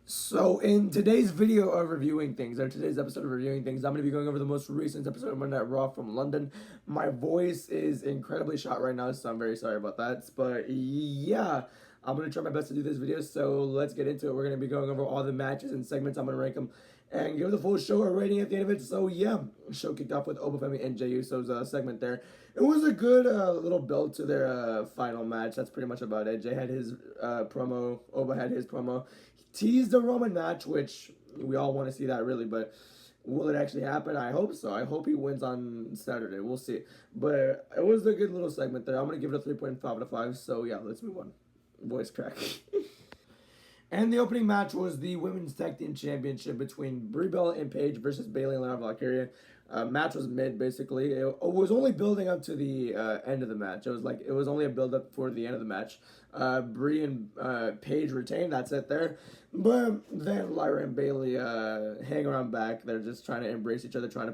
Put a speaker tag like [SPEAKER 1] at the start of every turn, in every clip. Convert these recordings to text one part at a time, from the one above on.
[SPEAKER 1] So in today's video of reviewing things, or today's episode of reviewing things, I'm going to be going over the most recent episode of Monday Night Raw from London. My voice is incredibly shot right now, so I'm very sorry about that. But yeah, I'm going to try my best to do this video, so let's get into it. We're going to be going over all the matches and segments. I'm going to rank them and give the full show a rating at the end of it. So yeah, show kicked off with Obafemi and Jey Uso's segment there. It was a good little build to their final match. That's pretty much about it. Jey had his promo, Oba had his promo. He teased a Roman match, which we all want to see that really, but will it actually happen? I hope so. I hope he wins on Saturday. We'll see. But it was a good little segment there. I'm going to give it a 3.5 out of 5. So yeah, let's move on. Voice crack. And the opening match was the Women's Tag Team Championship between Brie Bella and Paige versus Bayley and Lana Valkyria. Match was mid, basically. It was only building up to the end of the match. It was only a build up for the end of the match. Brie and Paige retained. That's it there. But then Lyra and Bayley hang around back. They're just trying to embrace each other, trying to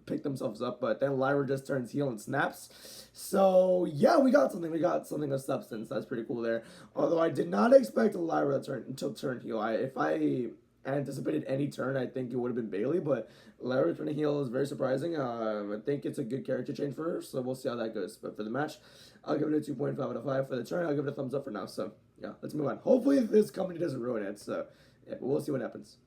[SPEAKER 1] pick themselves up. But then Lyra just turns heel and snaps. So yeah, we got something. We got something of substance. That's pretty cool there. Although I did not expect Lyra to turn heel. If I anticipated any turn, I think it would have been Bayley, but Lyra turning heel is very surprising. I think it's a good character change for her, so we'll see how that goes. But for the match, I'll give it a 2.5 out of 5. For the turn, I'll give it a thumbs up for now. So yeah, let's move on. Hopefully this company doesn't ruin it. So yeah, but we'll see what happens.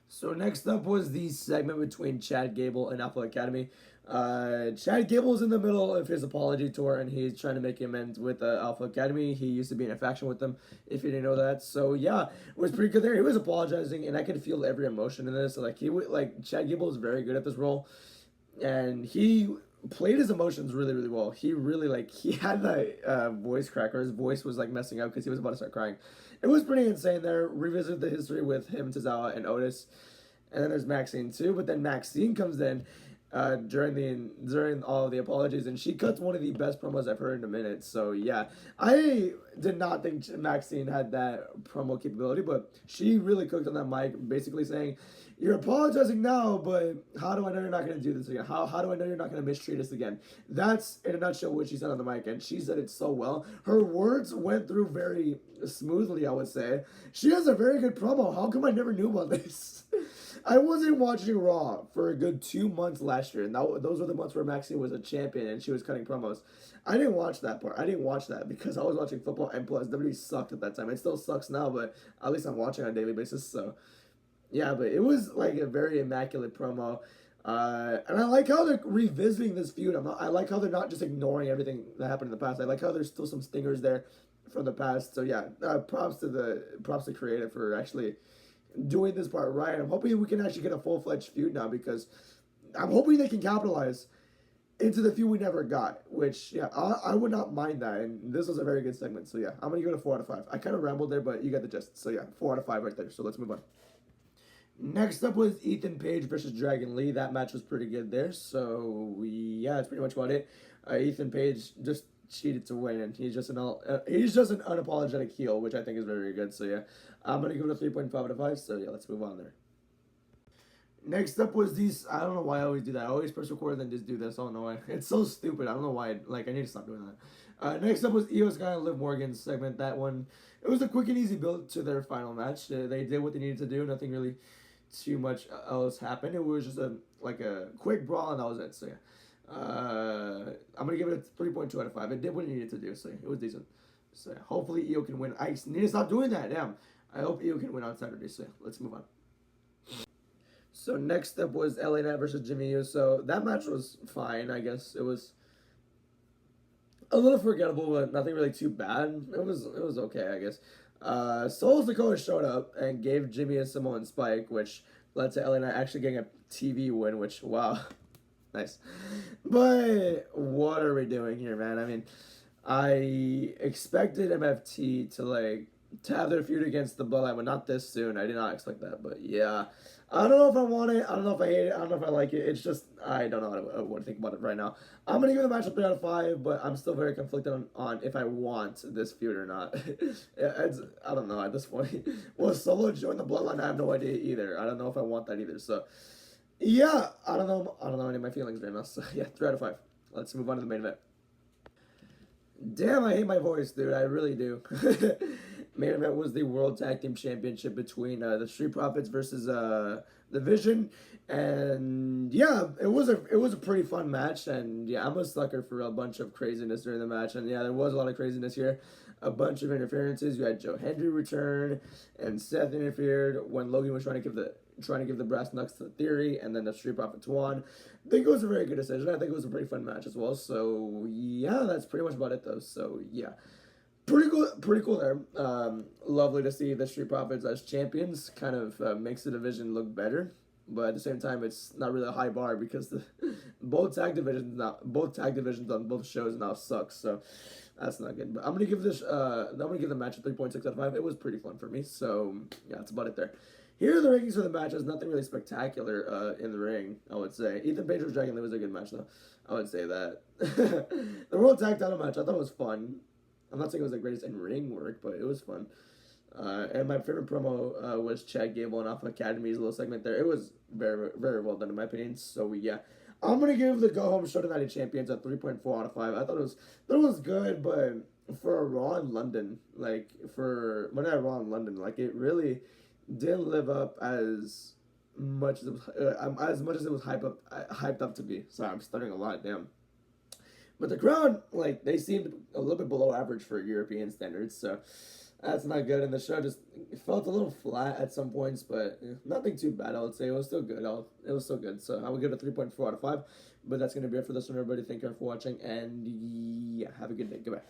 [SPEAKER 1] So next up was the segment between Chad Gable and Alpha Academy. Chad Gable's in the middle of his apology tour, and he's trying to make amends with Alpha Academy. He used to be in a faction with them, if you didn't know that. So yeah, it was pretty good there. He was apologizing, and I could feel every emotion in this. Chad Gable is very good at this role, and he played his emotions really, really well. He really he had that voice cracker. His voice was messing up because he was about to start crying. It was pretty insane there. Revisited the history with him, Tozawa, and Otis. And then there's Maxine too. But then Maxine comes in during all of the apologies, and she cuts one of the best promos I've heard in a minute. So yeah, I did not think Maxine had that promo capability, but she really cooked on that mic, basically saying, "You're apologizing now, but how do I know you're not going to do this again? How do I know you're not going to mistreat us again?" That's in a nutshell what she said on the mic, and she said it so well. Her words went through very smoothly, I would say. She has a very good promo. How come I never knew about this? I wasn't watching Raw for a good 2 months last year, and those were the months where Maxine was a champion and she was cutting promos. I didn't watch that part. I didn't watch that because I was watching football, and plus WWE sucked at that time. It still sucks now, but at least I'm watching on a daily basis. So yeah, but it was a very immaculate promo. And I like how they're revisiting this feud. I like how they're not just ignoring everything that happened in the past. I like how there's still some stingers there from the past. So yeah, props to creative for actually doing this part right. I'm hoping we can actually get a full-fledged feud now, because I'm hoping they can capitalize into the feud we never got, which, yeah, I would not mind that, and this was a very good segment. So yeah, I'm going to give it a 4 out of 5. I kind of rambled there, but you get the gist. So yeah, 4 out of 5 right there. So let's move on. Next up was Ethan Page versus Dragon Lee. That match was pretty good there. So yeah, that's pretty much about it. Ethan Page just cheated to win, and he's just an unapologetic heel, which I think is very, very good. So yeah, I'm gonna give it a 3.5 out of 5. So yeah, let's move on there. Next up was these. I don't know why I always do that. I always press record and then just do this. I don't know why. It's so stupid. I don't know why. I need to stop doing that. Next up was Io Sky and Liv Morgan's segment. That one, it was a quick and easy build to their final match. They did what they needed to do. Nothing really too much else happened. It was just a quick brawl, and that was it. So yeah, I'm gonna give it a 3.2 out of 5. It did what it needed to do. So yeah, it was decent. So yeah, hopefully Io can win. I need to stop doing that. Damn. I hope Io can win on Saturday. So yeah, let's move on. So next up was LA Knight versus Jimmy Uso. That match was fine, I guess. It was a little forgettable, but nothing really too bad. It was okay, I guess. Solo Sikoa showed up and gave Jimmy a Samoan spike, which led to LA Knight actually getting a TV win, which, wow, nice. But what are we doing here, man? I mean, I expected MFT to have their feud against the Bloodline, but not this soon. I did not expect that, but yeah. I don't know if I want it. I don't know if I hate it. I don't know if I like it. It's just, I don't know what to think about it right now. I'm going to give the match a 3 out of 5, but I'm still very conflicted on if I want this feud or not. I don't know at this point. Will Solo join the Bloodline? I have no idea either. I don't know if I want that either. So, yeah, I don't know any of my feelings right now. So, yeah, 3 out of 5. Let's move on to the main event. Damn, I hate my voice, dude. I really do. Main event was the World Tag Team Championship between the Street Profits versus the Vision, and yeah, it was a pretty fun match, and yeah, I'm a sucker for a bunch of craziness during the match, and yeah, there was a lot of craziness here, a bunch of interferences. You had Joe Hendry return, and Seth interfered when Logan was trying to give the brass knucks to Theory, and then the Street Profits won. I think it was a very good decision. I think it was a pretty fun match as well. So yeah, that's pretty much about it though. So yeah, pretty cool there. Lovely to see the Street Profits as champions. Kind of makes the division look better, but at the same time, it's not really a high bar because the both tag divisions on both shows now suck. So that's not good. But I'm gonna give the match a 3.6 out of 5. It was pretty fun for me. So yeah, that's about it there. Here are the rankings for the matches. Nothing really spectacular in the ring, I would say. Ethan Page vs. Dragon Lee was a good match, though. I would say that. The World Tag Title match, I thought it was fun. I'm not saying it was the greatest in-ring work, but it was fun. And my favorite promo was Chad Gable and Alpha Academy's little segment there. It was very, very well done in my opinion. So yeah, I'm gonna give the Go Home Show to Night Champions a 3.4 out of 5. I thought it was good, but for a Raw in London, like for Monday Night Raw in London, like it really didn't live up as much as it was hyped up to be. Sorry, I'm stuttering a lot. Damn. But the crowd, like, they seemed a little bit below average for European standards, so that's not good. And the show just felt a little flat at some points, but nothing too bad, I would say. It was still good. It was still good. So I would give it a 3.4 out of 5. But that's going to be it for this one, everybody. Thank you for watching, and yeah, have a good day. Goodbye.